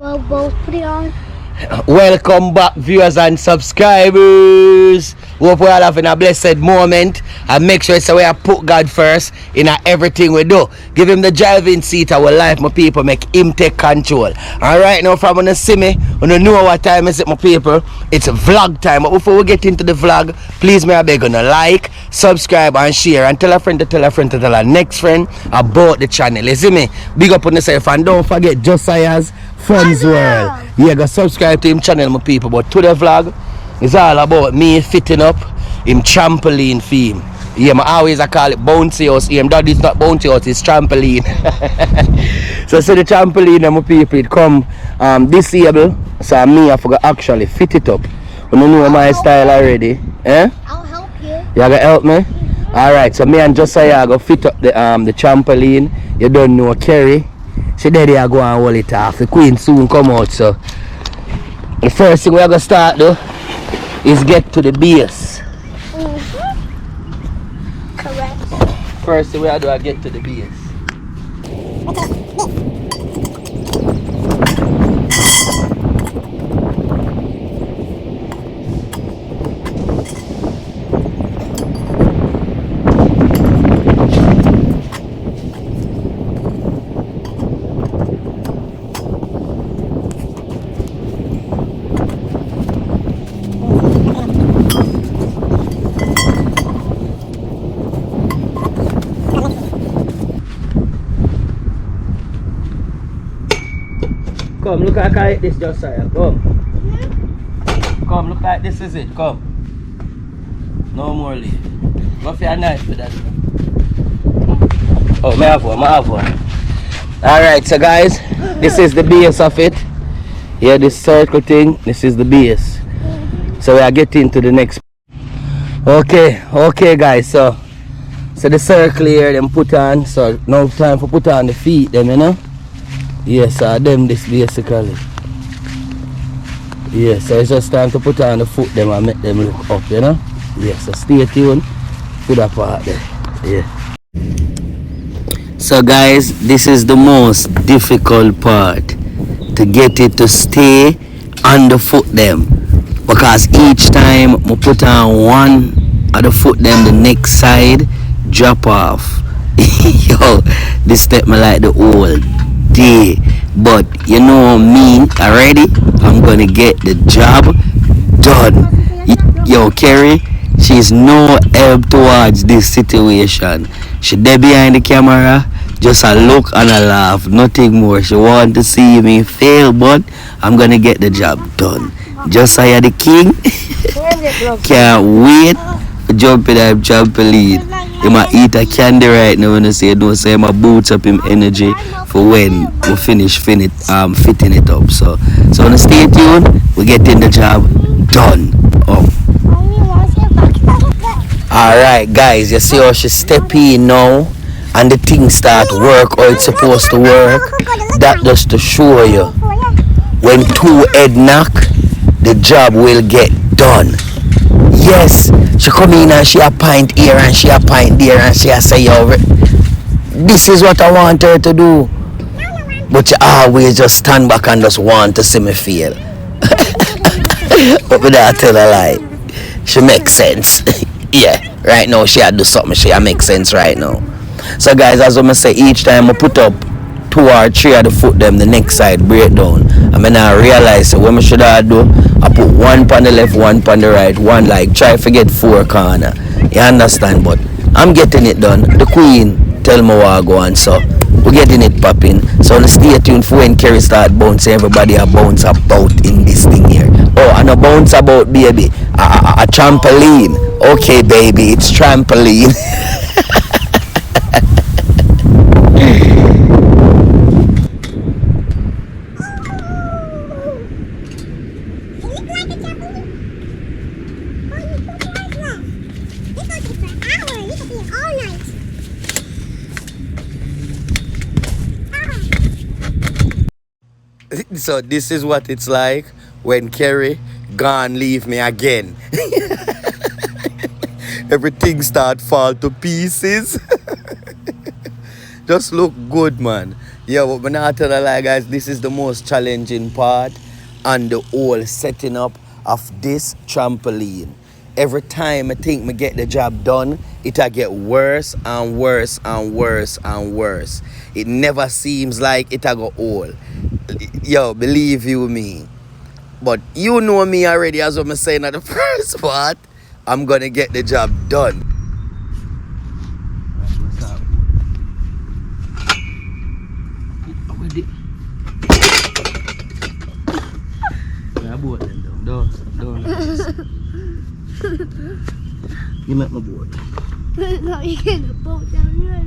Well, both put it on. Welcome back, viewers and subscribers. Hope we all having a blessed moment, and make sure it's the way I put God first in everything we do. Give him the driving seat of our life, my people. Make him take control. And right now, from when you see me, when you know what time is it, my people, it's vlog time. But before we get into the vlog, please may I beg you to like, subscribe and share, and tell a friend to tell a friend to tell a next friend about the channel. You see me? Big up on yourself, and don't forget Josiah's Fun's World. Yeah, go subscribe to him channel, my people. But to the vlog, it's all about me fitting up him trampoline theme. Yeah, I always call it bouncy house. Yeah, that is not bouncy house, it's trampoline. So the trampoline, my people, it come disabled. So me I forgot actually fit it up. You know my style already. Eh? I'll help you. You gonna help me? Alright, so me and Josiah go fit up the trampoline. You don't know Kerry. She daddy I go and hold it off. The queen soon come out, so the first thing we are gonna start though is get to the base. Correct. First thing we are do is get to the base. Come, look like this, Josiah. Come. Come, look like this is it. Come. No more leave. Go for a knife for that. Oh, I have one. Alright, so guys, this is the base of it. Here, this circle thing, this is the base. So we are getting to the next. Okay, guys, so the circle here, them put on. So now time for put on the feet, them, you know. Yes, them this basically. Yes, so it's just time to put on the foot them and make them look up, you know. Yes, so stay tuned for that part there. Yeah. So guys, this is the most difficult part, to get it to stay on the foot them. Because each time I put on one of the foot them, the next side drop off. Yo, this step me like the old day, but you know me already, I'm gonna get the job done. Yo, Kerry, she's no help towards this situation. She there behind the camera, just a look and a laugh, nothing more. She want to see me fail, but I'm gonna get the job done. Josiah the king can't wait for jumping that trampoline. He might eat a candy right now when I say don't say my boots up him energy for when we finish fitting it up. So wanna stay tuned, we're getting the job done. Alright guys, you see how she step in now and the thing start work how it's supposed to work. That just to show you, when two head knock, the job will get done. Yes, she come in and she a pint here and she a pint there and she a say, yo, this is what I want her to do. But she always just stand back and just want to see me fail. But without tell a lie, she makes sense. Yeah, right now she a do something, she a make sense right now. So guys, as I say, each time I put up 2 or 3 of the foot them, the next side break down. I mean, I realize so what I should I do, I put one on the left, one on the right, one like try to get 4 corner. You understand? But I'm getting it done. The queen tell me what I go on, so we're getting it popping. So stay tuned for when Kerry start bouncing. Everybody a bounce about in this thing here. Oh, and a bounce about, baby, a trampoline. Okay, baby, it's trampoline. So this is what it's like when Kerry gone leave me again. Everything start fall to pieces. Just look good, man. Yeah, but not tell a lie, guys. This is the most challenging part and the whole setting up of this trampoline. Every time I think me get the job done, it'll get worse and worse and worse and worse. It never seems like it'll go all. Yo, believe you me. But you know me already, as I'm saying at the first part. I'm gonna get the job done. What's up? Yeah, boat them down. Don't. You make my boat. No, you get the boat down here.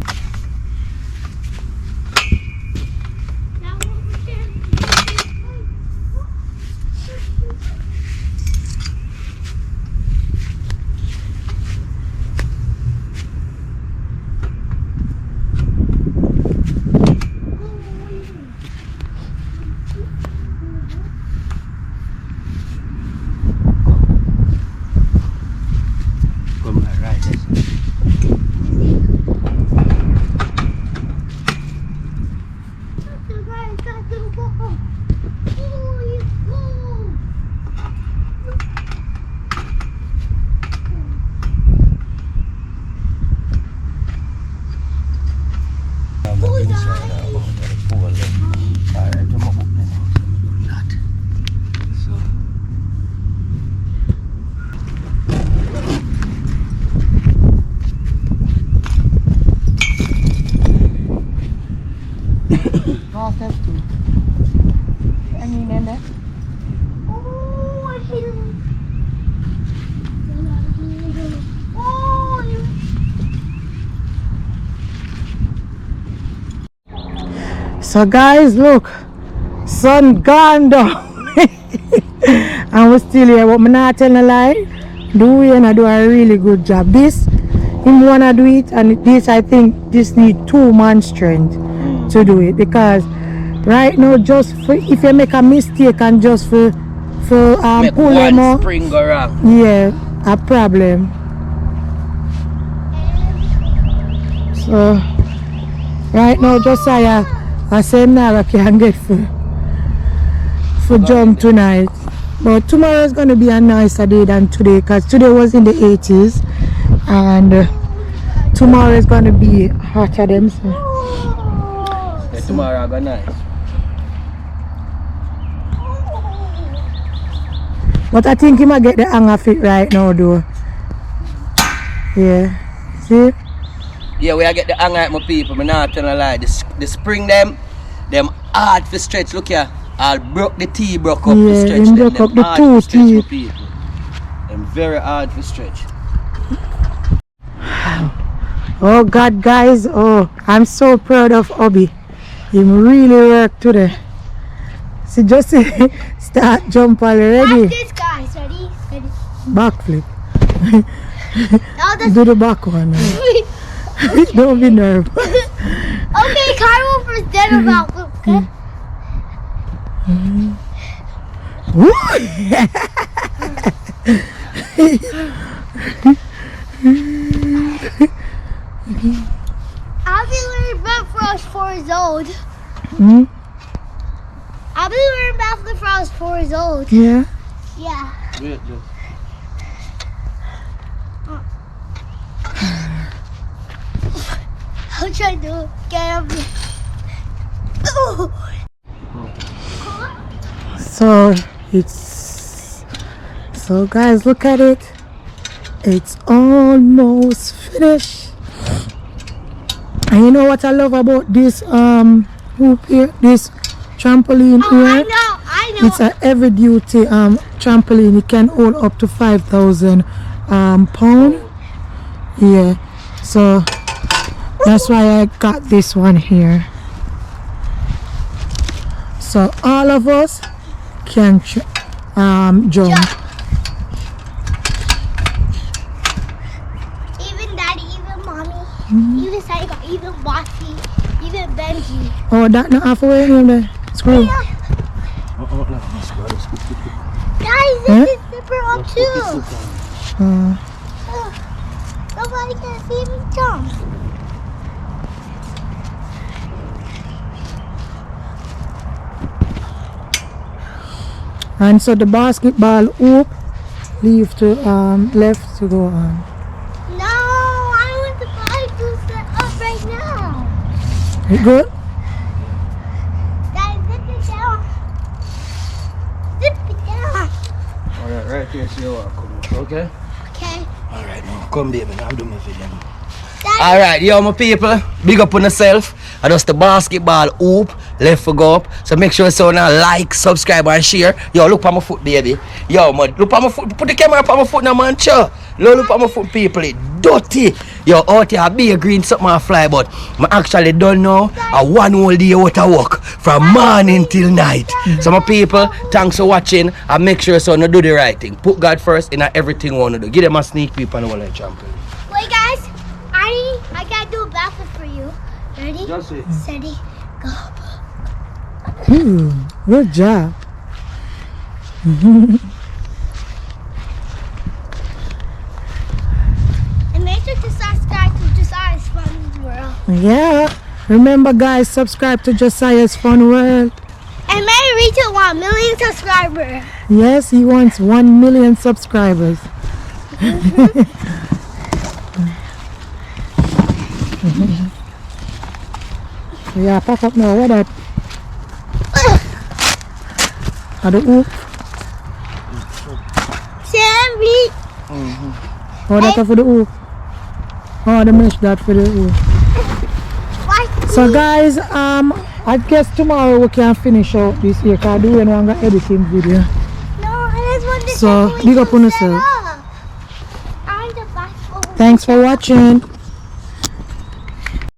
So guys, look, sun gone down and we're still here, but I'm not telling a lie. Do a really good job. This, him wanna do it, and this, I think this need 2 months strength to do it, because right now, just for, if you make a mistake and just for pull them out, spring go wrong. yeah, a problem. So right now, just I say now I can get for jump tonight, but tomorrow is going to be a nicer day than today, because today was in the 80s and tomorrow is going to be hotter than so. Yeah, tomorrow I go nice. But I think he might get the hang of it right now though. Yeah, see? Yeah, we get the hang of my people. I'm not telling a lie. The spring them hard for stretch. Look here. I broke the teeth, broke up the stretch. Yeah, broke up the 2 teeth. Them very hard for stretch. Oh God, guys, oh, I'm so proud of Obi. He really worked today. See, just start jump already. Watch this, guys. Ready? Backflip. Now Do the back one. Don't be nervous. Okay, Carl first, then about okay? I'll be learning about for I was 4 years old. I'll be learning about for I was 4 years old. Yeah. Yeah. I'll try to get up. So guys, look at it. It's almost finished. And you know what I love about this hoop here, this trampoline here? I know. It's a heavy duty trampoline. It can hold up to 5,000 pound. Yeah. So that's why I got this one here. So all of us can jump. Even Daddy, even Mommy, even Saiba, even Bossy, even Benji. Oh, that not halfway in there. Screw. Guys, this is super up too. Nobody can see me jump. And so the basketball hoop leave to left to go on. No, I want the ball to set up right now. You good? Guys, zip it down. Zip it down. Alright, right here, so you want to come up, okay? Okay. Alright, now come baby, now do my video. Daddy, Alright, yo my people, big up on yourself. And that's the basketball hoop, left for go up. So make sure so now like, subscribe and share. Yo, look at my foot, baby. Yo, man, look at my foot. Put the camera up on my foot now, man. Sure. Look at my foot, people. It dirty. Yo, out here, be a green something I fly, but I actually don't know. I one whole day out of work from morning till night. So my people, thanks for watching. And make sure so now do the right thing. Put God first in everything you want to do. Give them a sneak peek on the whole champion. wait, guys. I gotta do a backflip for you. Ready? Just it. Steady, go. Good job. And make sure to subscribe to Josiah's Fun World. Yeah. Remember guys, subscribe to Josiah's Fun World. And may reach 1 million subscribers. Yes, he wants 1 million subscribers. Yeah, pack up now. What that? Are the hoop? Sammy. Oh, that for the hoop. Oh, the mesh that for the hoop. So guys, I guess tomorrow we can finish out this here. Cause I do when I'm gonna editing video. No, I just want to So, big up on yourself. I want the basketball. Thanks for watching.